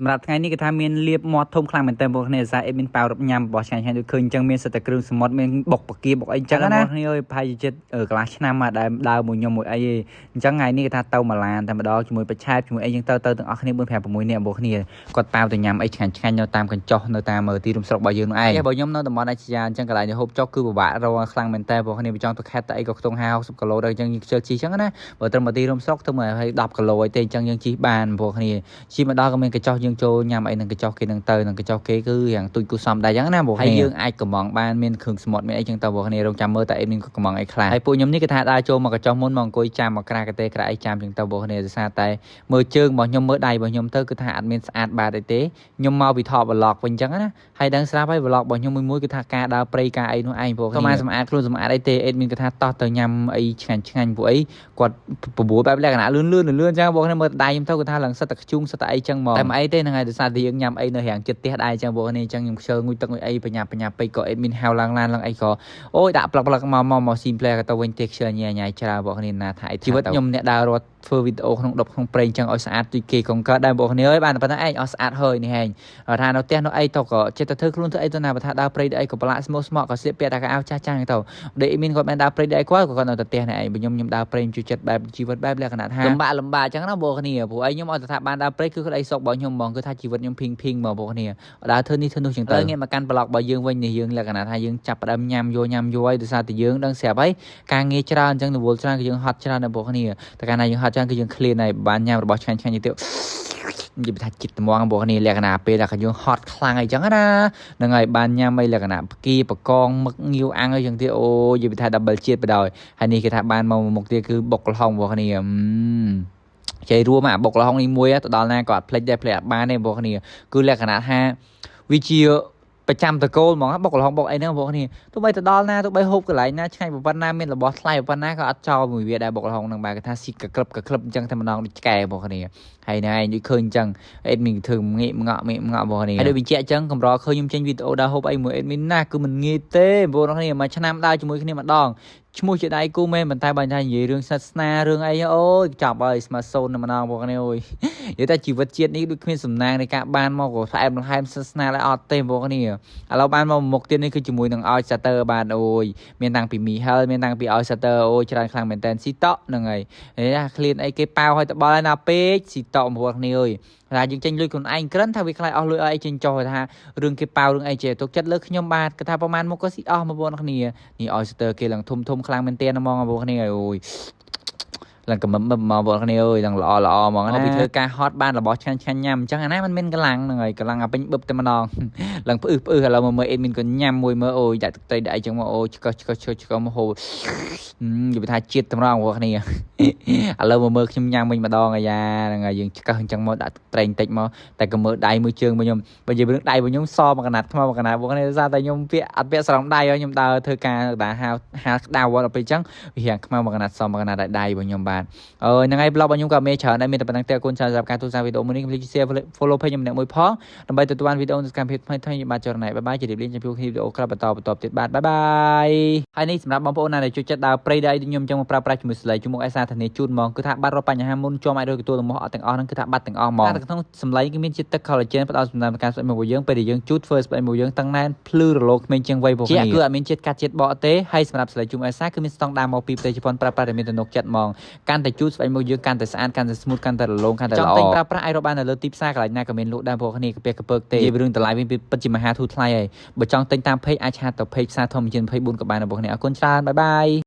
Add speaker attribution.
Speaker 1: សម្រាប់ថ្ងៃនេះគឺថាមានលៀបមាត់ធំខ្លាំងមែនតើបងប្អូនគ្នាសារអេមានប៉ាវរត់ញ៉ាំរបស់ឆ្ងាញ់ៗដូចឃើញអញ្ចឹងមានសិតតែគ្រឿងសមុទ្រមានបុកបកាបុកអីអញ្ចឹងណាបងប្អូនគ្នាអើយប្រហែលជាចិត្តកន្លះឆ្នាំមកដែលដើរមួយខ្ញុំមួយអីអញ្ចឹងថ្ងៃនេះគឺថាទៅម៉ាឡានតែម្ដងជាមួយបច្ឆែតជាមួយអីអញ្ចឹងទៅទាំងអស់គ្នា4 5 6នាក់បងប្អូនគ្នាគាត់ប៉ាវទៅញ៉ាំអីឆ្ងាញ់ៗនៅតាមកញ្ចុះនៅតាមទីរួមស្រុករបស់យើងនោះឯងបើខ្ញុំនៅតំបន់អាជ្ញាអញ្ចឹងកន្លែងហូបចុកគឺពិបាករកខ្លាំងមែនតើបងប្អូនគ្នាបើចង់ទៅខេត្តទៅអីក៏ខ្ទង់50 60គីឡូដែរអញ្ចឹងយើងខ្ជិលជីអញ្ចឹងណាបើត្រឹមមកទីរួមស្រុកទៅមកឲ្យ10គីឡូអីទេអញ្ចឹងយើងជីបានបងប្អូនគ្នាជីមកដល់ក៏មានកញ្ចុះយើងចូលញ៉ាំអីនឹងកញ្ចុះគេនឹងទៅនឹងកញ្ចុះគេគឺយ៉ាងទូចគូសំដែរអញ្ចឹងណាបងប្អូនហើយយើងអាចកំងបានមានគ្រឿងសមុទ្រមានអីចឹងទៅបងប្អូនគ្នារងចាំមើលតើអេមានកំងអីខ្លះហើយពួកខ្ញុំនេះគឺថាដើរចូលមកកញ្ចុះមុនមកអង្គុយចាំមកក្រាកទេក្រាអីចាំចឹងទៅបងប្អូនគ្នាដោយសារតែមើលជើងរបស់ខ្ញុំមើលដៃរបស់ខ្ញុំទៅគឺថាអត់មានស្អាតបាតអីទេខ្ញុំមកពីថត vlog វិញចឹងណាហើយដឹងស្រាប់ហើយ vlog របស់ខ្ញុំមួយគឺថាការដើរព្រៃការអីនោះឯងបងប្អូនគ្នាសម្អាតខ្លួនសម្អាតអីទេអេមានគឺថាតោះទៅញ៉ាំអីឆ្ងាញ់ឆ្ងាញ់ពួកអីគាត់បបួលបែបលក្ខណៈលឿនចឹងបងប្អូនគ្នាមើលដៃខ្ញុំទៅគឺថាឡើងសិតតែខ្ជុងសិតតែអីចឹងមកតែមិនអីទេហ្នឹងហើយដោយសារតែយើងញ៉ាំអីនៅរាងចិត្តផ្ទះដែរចឹងបងប្អូននេះចឹងខ្ញុំខ្ជិលងុយទឹកងុយអីបញ្ញាពេកក៏អេមានហៅឡើងឡានឡើងអីក៏អូយដាក់ប្លឹកមកស៊ីមផ្លែក៏ទៅវិញទេខ្ជិលញ៉ៃច្រើនបងប្អូននេះណាថាអីជីវិតខ្ញុំអ្នកដើររត់ធ្វើវីដេអូក្នុងដប់ក្នុងព្រៃចឹងឲ្យស្អាតដូចគេកងកើតដែរបងប្អូនអើយបានតែប៉ុណ្ណឹងឯងអស់ស្អាតហើយនេះហែងថានៅផ្ទះនៅអីទៅក៏ចិត្តទៅធ្វើខ្លួនធ្វើអីទៅណាបើថាដើរព្រៃអីក៏ប្រឡាក់ស្មោះស្មក់ក៏ស្លៀកពាក់តែកៅអៅចាស់ទៅដេកមានគាត់មិនដើរព្រៃអីគាត់ក៏គាត់នៅតែផ្ទះនេះឯងខ្ញុំដើរព្រៃជួយចិត្តបែបជីវិតបែបលក្ខណៈថាលំបាកចឹងណាបងប្អូនព្រោះអីខ្ញុំឲ្យថាបានដើរព្រៃគឺក្តីសុខរបស់ខ្ញុំហ្មងគឺថាជីវិតខ្ញុំភីងហ្មងបងប្អូនដើរធ្វើនេះធ្វើនោះចឹងទៅងាកមកកាន់ប្លុករបស់យើងវិញនេះយើងលក្ខណៈថាយើងចាប់ផ្ដើមញ៉ាំយហើយដោយសារតែយើងដឹងស្រាប់ហើយការងារច្រើនអញ្ចឹងរវល់ច្រើនគឺយើងហត់ច្រើនដែរបងប្អូនតែកាលណាយើងហត់ច្រើនគឺយើងឃ្លានហើយបានញ៉ាំរបស់ឆ្ងាញ់ៗទៅនិយាយថាចិត្តត្មងបងប្អូនលក្ខណៈពេលដែលយើងហត់ខ្លាំងអីចឹងណាហ្នឹងហើយបានញ៉ាំអីលក្ខណៈផ្គីបកងមឹកងាវអាំងអីចឹងទៀតអូនិយាយថា double ជាតិបដ ாய் ហើយនេះគេថាបានមកមុខទៀតគឺបុកលហុងបងប្អូនចៃរួមអាបុកលហុងនេះមួយទៅដល់ណាក៏អត់ភ្លេចដែរភ្លេចអត់បានទេបងប្អូនគឺលក្ខណៈថាវាជាប្រចាំតកូលហ្មងបុកលហុងបុកអីហ្នឹងបងប្អូនទោះបីទៅដល់ណាទោះបីហូបកន្លែងណាឆ្ងាញ់ប៉ុណ្ណាមានរបស់ថ្លៃប៉ុណ្ណាក៏អត់ចោលមួយវាដែរបុកលហុងហ្នឹងបែរគេថាស៊ីកក្លឹបអញ្ចឹងតែម្ដងដូចឆ្កែបងប្អូនហើយណែដូចឃើញអញ្ចឹងអេដមីធ្វើងាកងក់បងប្អូនហើយដូចបញ្ជាក់អញ្ចឹងកម្រឃើញខ្ញុំចេញវីដេអូដើរហូបអីមួយអេដមីណាគឺមិនងាយទេបងប្អូនមួយឆ្នាំដើរជាមួយគ្នាម្ដងឈ្មោះជាដៃគូមែនប៉ុន្តែបើថានិយាយរឿងសាសនារឿងអីអូយចប់ហើយស្មើសូនតែម្ដងបងប្អូនអូយនិយាយតែជីវិតជាតិនេះដូចគ្មានសំណាងនៃការបានមកក៏ផ្អែមល្ហែមសាសនាlạiអត់ទេបងប្អូនឥឡូវបានមកមុខទៀតនេះគឺជាមួយនឹងឲ្យសាទ័របានអូយមានតាំងពីមីហិលមានតាំងពីឲ្យសាទ័រអូយច្រើនខ្លាំងមែនតើស៊ីតក់ហ្នឹងហើយឃ្លានអីគេប៉ាវឲ្យតបល់ហើយណាពេកស៊ីតក់បងប្អូនគ្នាអើយថាយើងចេញលុយខ្លួនឯងក្រិនថាវាខ្លាចអស់លុយអីចេញចុះថារឿងគេប៉ាវរឿងអីចេះទុកចិត្តលើខ្ញុំបាទគាត់ថាប្រហែលមុខក៏ស៊ីអស់បងប្អូនគ្នានេះឲ្យស្ទើរគេឡើងធំខ្លាំងមែនតើហ្មងបងប្អូនគ្នាអូយឡើងកំមឹមមកបងប្អូនគ្នាអើយឡើងល្អហ្មងណាពីធ្វើការហត់បានរបស់ឆ្ងាញ់ញ៉ាំអញ្ចឹងអាណាมันមានកម្លាំងហ្នឹងហើយកម្លាំងអាពេញបឹបតែម្ដងឡើងផ្អឹសឥឡូវមកមើលអេដមីនក៏ញ៉ាំមួយមើលអូយដាក់ទឹកត្រីដាក់អីចឹងមកអូឆ្កឹះមកហូបនិយាយថាជាតិតម្រងបងប្អូនគ្នាឥឡូវមកមើលខ្ញុំញ៉ាំវិញម្ដងអាយ៉ាហ្នឹងហើយយើងឆ្កឹះអញ្ចឹងមកដាក់ទឹកត្រីបន្តិចមកតែក៏មើលដៃមើលជើងរបស់ខ្ញុំបើនិយាយរឿងដៃរបស់ខ្ញុំសមកកណាត់ថ្មមកកណាត់បងប្អូនសារតែខ្ញុំអត់ពាក់ស្រោមដៃហើយខ្ញុំដើរធ្វើការដាហាក្តៅដល់ពេលអញ្ចឹងវារាងខ្មៅមកកណាត់សមកកណាត់ដៃរបស់ខ្ញុំបាទហ្នឹងហើយ blog របស់ខ្ញុំក៏មានច្រើនដែរមានតែប៉ុណ្្នឹងទេអរគុណច្រើនសម្រាប់ការទស្សនាវីដេអូមួយនេះកុំភ្លេច share follow page ខ្ញុំម្នាក់មួយផងដើម្បីទទួលបានវីដេអូនៅកម្មវិធីថ្មីៗបាទចរណៃបាយបាយជម្រាបលាជម្រាបវីដេអូក្រោយបន្តទៀតបាទបាយបាយហើយនេះសម្រាប់បងប្អូនណាដែលចូលចិត្តដើរព្រៃដែរខ្ញុំចឹងមកប្រើប្រាស់ជាមួយស្លេកជាមួយឯសារធានាជូនហ្មងគឺថាបាត់រាល់បញ្ហាមុនជាប់អាចរកទទួលរបស់អត់ទាំងអស់ហ្នឹងគឺថាបាត់ទាំងអស់ហ្មងតែក្នុងសម្លេងគឺមានជាតិទឹក collagen ផ្ដល់សំណើមការស្បែកមុខរបស់យើងពេលដែលយើងជូតធ្វើស្បែកមុខយើងតឹងណែនភ្លឺរលោងក្មេងជាងវ័យបងប្អូនគឺអត់មានជាតិកាត់ជាតិបកទេហើយសម្រាប់ស្លេកជុំឯសារគឺមានស្តង់ដារមកពីប្រទេសជប៉ុនប្រើប្រាស់តែមានទំនុកចិត្តហ្មងកាន់តែជូតស្បែកមុខយើងកាន់តែស្អាតកាន់តែ smooth កាន់តែរលោងកាន់តែល្អចង់ទិញប្រើប្រាស់អាចរកបាននៅលើទីផ្សារកន្លែងណាក៏មានលក់ដែរបងប្អូនគ្នាកាពះកពើកទេនិយាយរឿងតម្លៃវិញពិតជាមហាធូរថ្លៃហើយបើចង់ទិញតាម page អាចឆាតទៅ page ផ្សារធម្មជាតិ24ក៏បានដែរបងប្អូនគ្នាអរគុណច្រើនបាយបាយ